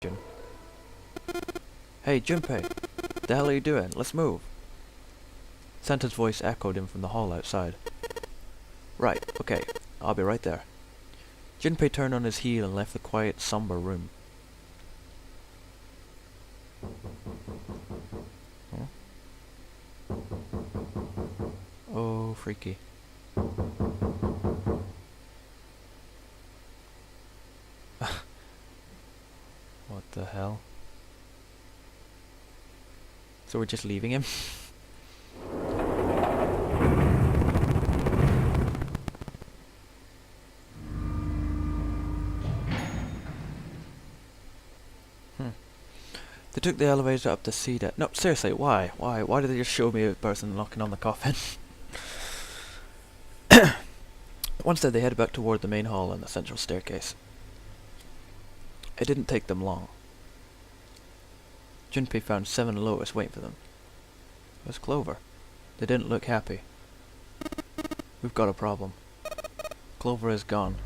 question. Hey, Junpei! The hell are you doing? Let's move! Santa's voice echoed in from the hall outside. Right, okay, I'll be right there. Junpei turned on his heel and left the quiet, somber room. Huh? Oh, freaky. What the hell? So we're just leaving him? They took the elevator up to C deck. No, seriously, why? Why did they just show me a person knocking on the coffin? Instead, they headed back toward the main hall and the central staircase. It didn't take them long. Junpei found Seven and Lotus waiting for them. It was Clover. They didn't look happy. We've got a problem. Clover is gone.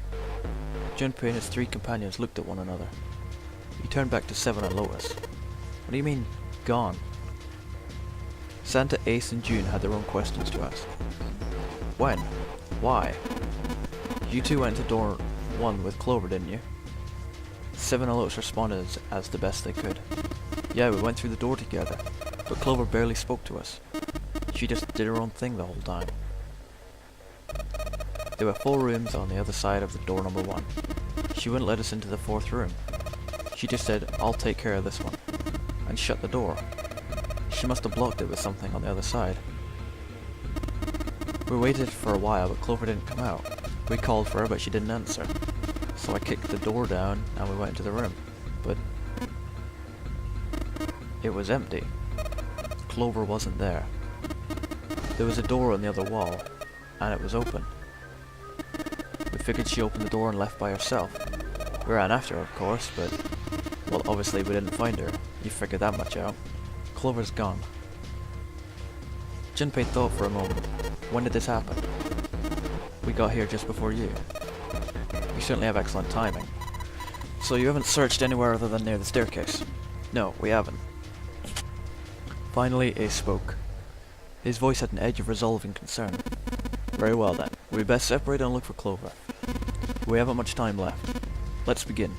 Junpei and his three companions looked at one another. He turned back to Seven and Lotus. What do you mean, gone? Santa, Ace, and June had their own questions to ask. When? Why? You two went to door 1 with Clover, didn't you? Seven and Lotus responded as the best they could. Yeah, we went through the door together, but Clover barely spoke to us. She just did her own thing the whole time. There were 4 rooms on the other side of the door number 1. She wouldn't let us into the 4th room. She just said, I'll take care of this one, and shut the door. She must have blocked it with something on the other side. We waited for a while, but Clover didn't come out. We called for her, but she didn't answer. So I kicked the door down, and we went into the room. But it was empty. Clover wasn't there. There was a door on the other wall, and it was open. We figured she opened the door and left by herself. We ran after her, of course, but, well, obviously we didn't find her. You figured that much out. Clover's gone. Junpei thought for a moment. When did this happen? We got here just before you. You certainly have excellent timing. So you haven't searched anywhere other than near the staircase? No, we haven't. Finally, Ace spoke. His voice had an edge of resolve and concern. Very well then, we best separate and look for Clover. We haven't much time left. Let's begin.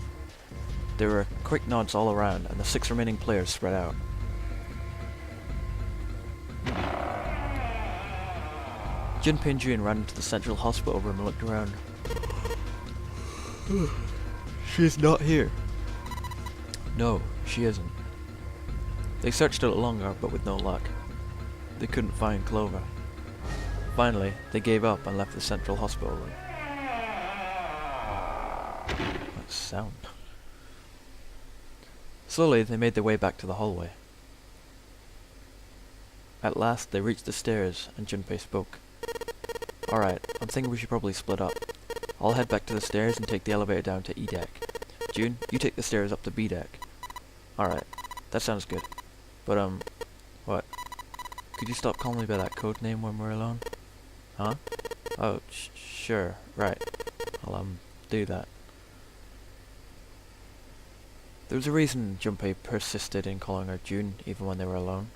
There were quick nods all around, and the 6 remaining players spread out. Junpei and June ran into the central hospital room and looked around. She's not here. No, she isn't. They searched a little longer, but with no luck. They couldn't find Clover. Finally, they gave up and left the central hospital room. What sound? Slowly, they made their way back to the hallway. At last, they reached the stairs, and Junpei spoke. Alright, I'm thinking we should probably split up. I'll head back to the stairs and take the elevator down to E deck. June, you take the stairs up to B deck. Alright, that sounds good. But, what? Could you stop calling me by that code name when we're alone? Huh? Oh, sure, right. I'll, do that. There was a reason Junpei persisted in calling her June even when they were alone.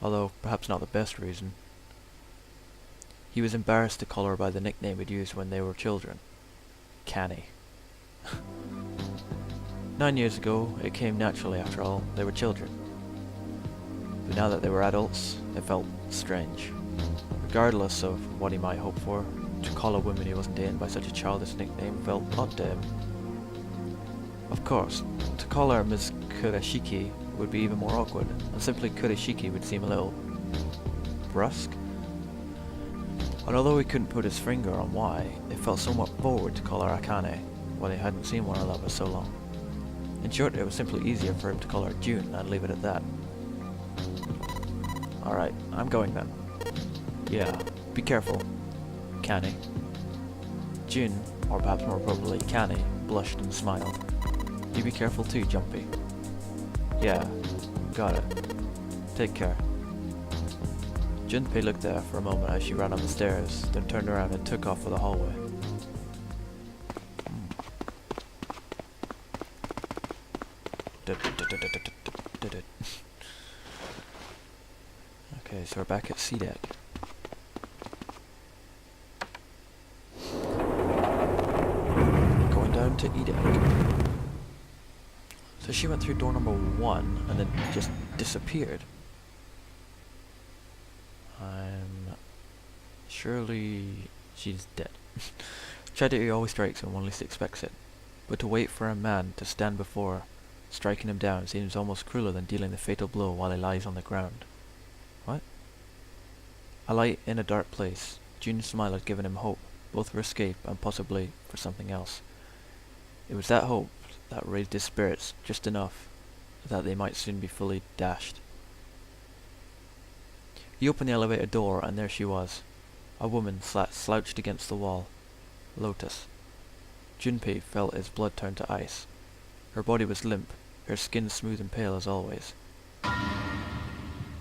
Although, perhaps not the best reason. He was embarrassed to call her by the nickname he'd used when they were children. Canny. 9 years ago, it came naturally after all, they were children. But now that they were adults, it felt strange. Regardless of what he might hope for, to call a woman he wasn't dating by such a childish nickname felt odd to him. Of course, to call her Ms. Kurashiki would be even more awkward, and simply Kurashiki would seem a little brusque. And although he couldn't put his finger on why, it felt somewhat forward to call her Akane, when he hadn't seen one another so long. In short, it was simply easier for him to call her June and leave it at that. Alright, I'm going then. Yeah, be careful. Canny. June, or perhaps more appropriately Canny, blushed and smiled. You be careful too, Jumpy. Yeah, got it. Take care. Junpei looked at her for a moment as she ran up the stairs, then turned around and took off for the hallway. Okay, so we're back at C deck. Going down to E deck. So she went through door number 1 and then just disappeared. Surely she's dead. Tragedy always strikes when one least expects it, but to wait for a man to stand before, striking him down, seems almost crueler than dealing the fatal blow while he lies on the ground. What? A light in a dark place. June's smile had given him hope, both for escape and possibly for something else. It was that hope that raised his spirits just enough that they might soon be fully dashed. He opened the elevator door and there she was. A woman slouched against the wall. Lotus. Junpei felt his blood turn to ice. Her body was limp, her skin smooth and pale as always.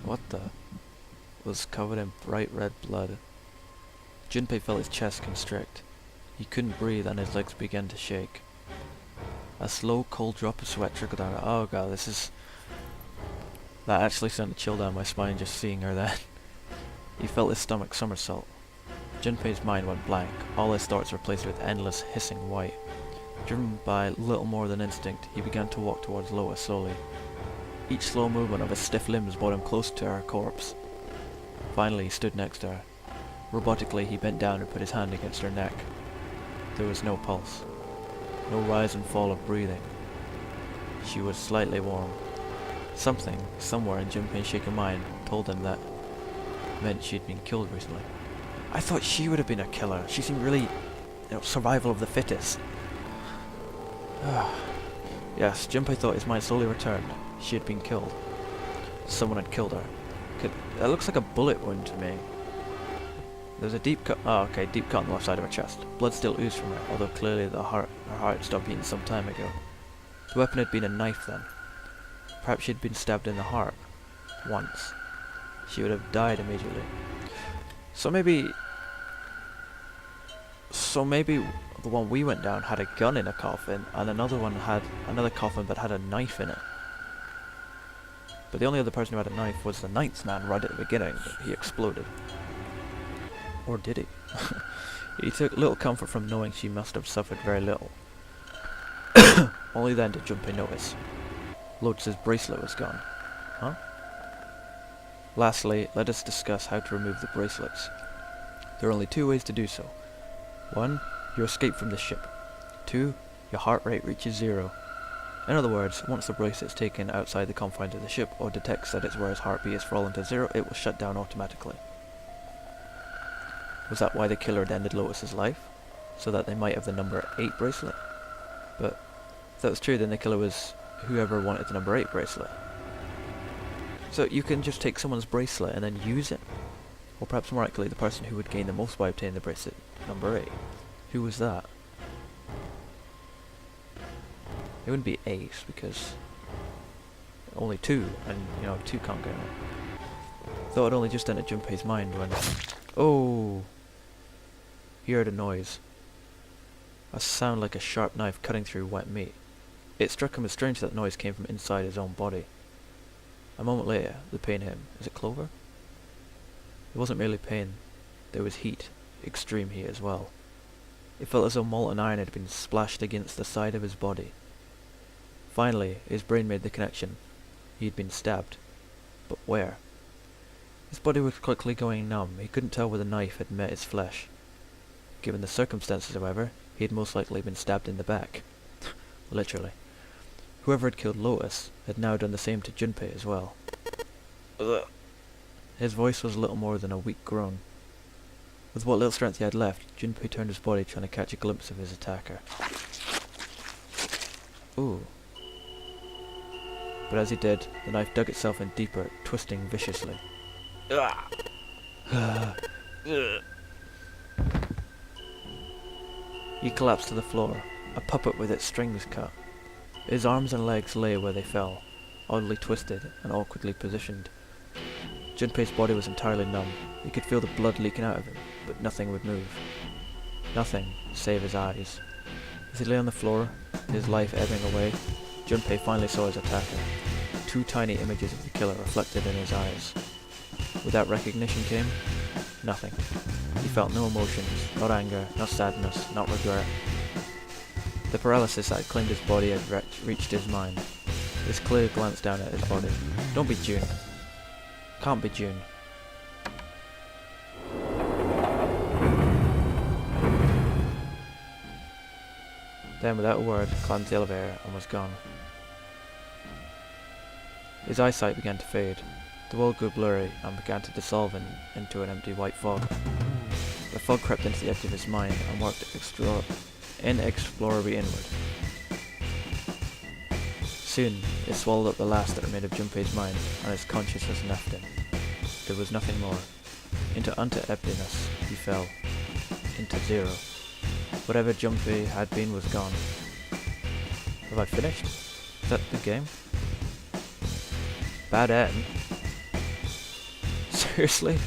What the? Was covered in bright red blood. Junpei felt his chest constrict. He couldn't breathe and his legs began to shake. A slow, cold drop of sweat trickled down. Oh god, this is... That actually sent a chill down my spine just seeing her then. He felt his stomach somersault. Junpei's mind went blank. All his thoughts replaced with endless hissing white. Driven by little more than instinct, he began to walk towards Lois slowly. Each slow movement of his stiff limbs brought him close to her corpse. Finally, he stood next to her. Robotically, he bent down and put his hand against her neck. There was no pulse. No rise and fall of breathing. She was slightly warm. Something, somewhere in Junpei's shaken mind, told him that meant she'd been killed recently. I thought she would have been a killer. She seemed really, survival of the fittest. Yes, Junpei thought his mind slowly returned. She had been killed. Someone had killed her. That looks like a bullet wound to me. There's a deep cut. Oh, okay, deep cut on the left side of her chest. Blood still oozed from her, although clearly her heart stopped beating some time ago. The weapon had been a knife then. Perhaps she had been stabbed in the heart. Once. She would have died immediately. So maybe the one we went down had a gun in a coffin, and another one had another coffin but had a knife in it. But the only other person who had a knife was the ninth man right at the beginning. He exploded. Or did he? He took little comfort from knowing she must have suffered very little. Only then did Junpei notice. Lotus's bracelet was gone. Huh? Lastly, let us discuss how to remove the bracelets. There are only 2 ways to do so. 1. You escape from the ship. 2. Your heart rate reaches 0. In other words, once the bracelet is taken outside the confines of the ship or detects that its wearer's heartbeat has fallen to 0, it will shut down automatically. Was that why the killer had ended Lotus's life? So that they might have the number 8 bracelet? But if that was true, then the killer was whoever wanted the number 8 bracelet. So you can just take someone's bracelet and then use it? Or perhaps more likely, the person who would gain the most by obtaining the bracelet, number 8. Who was that? It wouldn't be 8, because only 2, and 2 can't get it. Though it only just entered Junpei's mind when... Oh! He heard a noise. A sound like a sharp knife cutting through wet meat. It struck him as strange that the noise came from inside his own body. A moment later, the pain hit him. Is it Clover? It wasn't merely pain. There was heat. Extreme heat as well. It felt as though molten iron had been splashed against the side of his body. Finally, his brain made the connection. He had been stabbed. But where? His body was quickly going numb. He couldn't tell where the knife had met his flesh. Given the circumstances, however, he had most likely been stabbed in the back. Literally. Whoever had killed Lotus had now done the same to Junpei as well. Ugh. His voice was little more than a weak groan. With what little strength he had left, Junpei turned his body trying to catch a glimpse of his attacker. Ooh. But as he did, the knife dug itself in deeper, twisting viciously. He collapsed to the floor, a puppet with its strings cut. His arms and legs lay where they fell, oddly twisted and awkwardly positioned. Junpei's body was entirely numb. He could feel the blood leaking out of him, but nothing would move. Nothing, save his eyes. As he lay on the floor, his life ebbing away, Junpei finally saw his attacker. Two tiny images of the killer reflected in his eyes. Without recognition came nothing. He felt no emotions, not anger, not sadness, not regret. The paralysis that had claimed his body had reached his mind. His clear glance down at his body. Don't be June. Can't be June. Then, without a word, climbed the elevator and was gone. His eyesight began to fade. The world grew blurry and began to dissolve into an empty white fog. The fog crept into the edge of his mind and worked inexplorably inward. Soon, it swallowed up the last that remained of Junpei's mind, and his consciousness left him. There was nothing more. Into emptiness he fell. Into zero. Whatever Junpei had been was gone. Have I finished? Is that the game? Bad end? Seriously?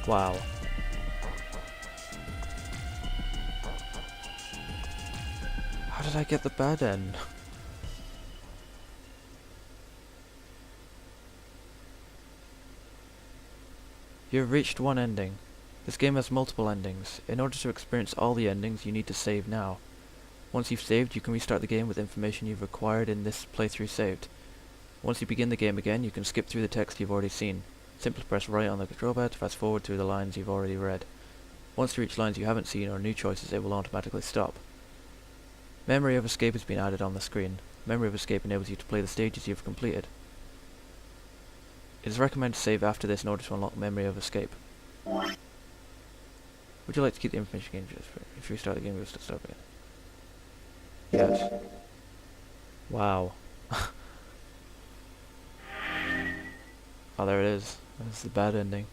Wow. How did I get the bad end? You have reached one ending. This game has multiple endings. In order to experience all the endings, you need to save now. Once you've saved, you can restart the game with information you've acquired in this playthrough saved. Once you begin the game again, you can skip through the text you've already seen. Simply press right on the control pad to fast forward through the lines you've already read. Once you reach lines you haven't seen or new choices, it will automatically stop. Memory of Escape has been added on the screen. Memory of Escape enables you to play the stages you've completed. It is recommended to save after this in order to unlock Memory of Escape. Would you like to keep the information gained? If you restart the game, you'll start again. Yes. Wow. Oh, there it is. That's the bad ending.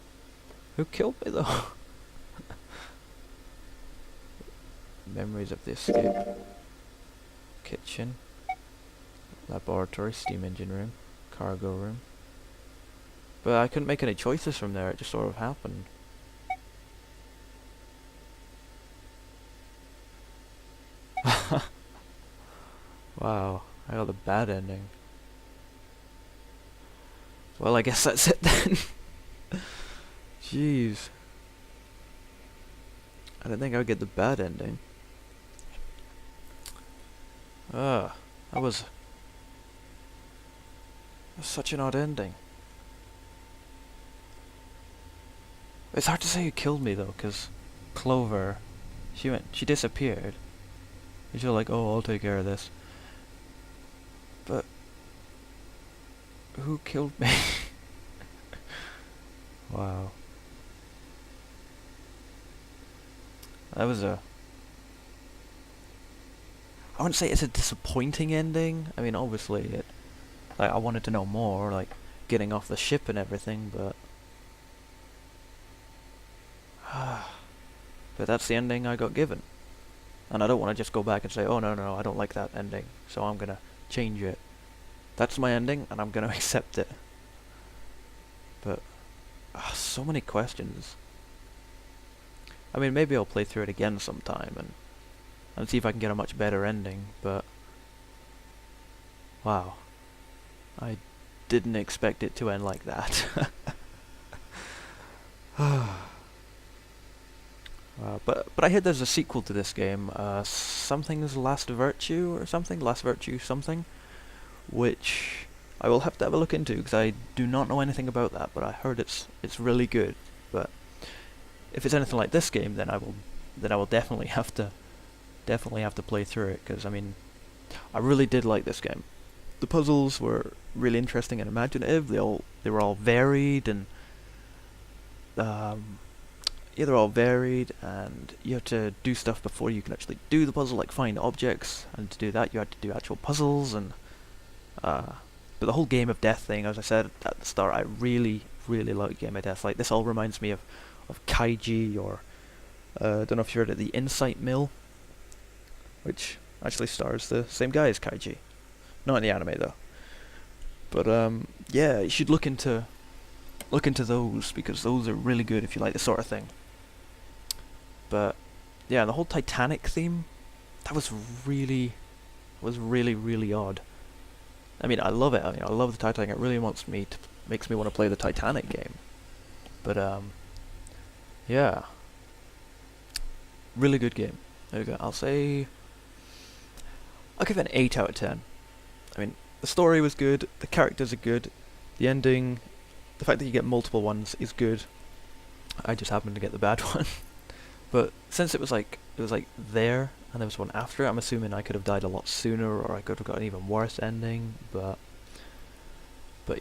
Who killed me though? Memories of the escape. Kitchen. Laboratory, steam engine room, cargo room. But I couldn't make any choices from there, it just sort of happened. Wow, I got the bad ending. Well, I guess that's it then. Jeez. I didn't think I would get the bad ending. That was such an odd ending. It's hard to say who killed me though, because Clover, she disappeared. She's like, oh, I'll take care of this. But who killed me? Wow. That was I wouldn't say it's a disappointing ending. I mean, obviously, I wanted to know more, like getting off the ship and everything, but but that's the ending I got given, and I don't want to just go back and say, oh no, I don't like that ending, so I'm gonna change it. That's my ending, and I'm gonna accept it. But so many questions. I mean, maybe I'll play through it again sometime and see if I can get a much better ending, but wow, I didn't expect it to end like that. But I heard there's a sequel to this game, something's Last Virtue or something, Last Virtue something, which I will have to have a look into because I do not know anything about that, but I heard it's really good. But if it's anything like this game, then I will definitely have to play through it, because I mean, I really did like this game. The puzzles were really interesting and imaginative. They were all varied, and they're all varied, and you have to do stuff before you can actually do the puzzle, like find objects, and to do that you had to do actual puzzles, and but the whole game of death thing, as I said at the start, I really like game of death. Like, this all reminds me of Kaiji, or I don't know if you heard of the Insight Mill, which actually stars the same guy as Kaiji, not in the anime though. But yeah, you should look into those, because those are really good if you like this sort of thing. But yeah, the whole Titanic theme, that was really was really, really odd. I mean, I love it. I mean, I love the Titanic. It really makes me want to play the Titanic game. But yeah, really good game. There we go. I'll give it an 8 out of 10. I mean, the story was good. The characters are good. The ending, the fact that you get multiple ones is good. I just happened to get the bad one. But since it was like there and there was one after it, I'm assuming I could have died a lot sooner, or I could have got an even worse ending. But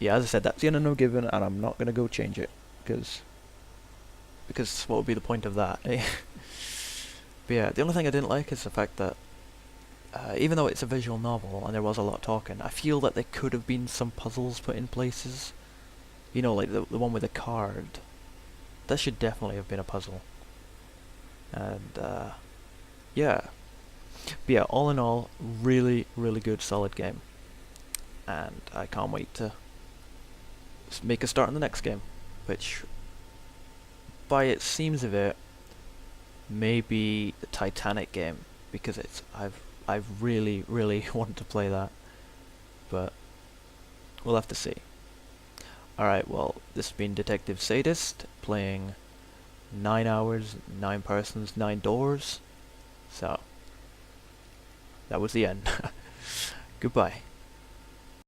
yeah, as I said, that's the end I'm given, and I'm not gonna go change it because what would be the point of that? Eh? But yeah, the only thing I didn't like is the fact that even though it's a visual novel and there was a lot of talking, I feel that there could have been some puzzles put in places. You know, like the one with the card. That should definitely have been a puzzle. And yeah. But yeah, all in all, really, really good, solid game. And I can't wait to make a start in the next game, which, by it seems of it, may be the Titanic game, because I've really, really wanted to play that, but we'll have to see. Alright, well, this has been Detective Sadist, playing 9 hours, 9 persons, 9 doors, so that was the end. Goodbye.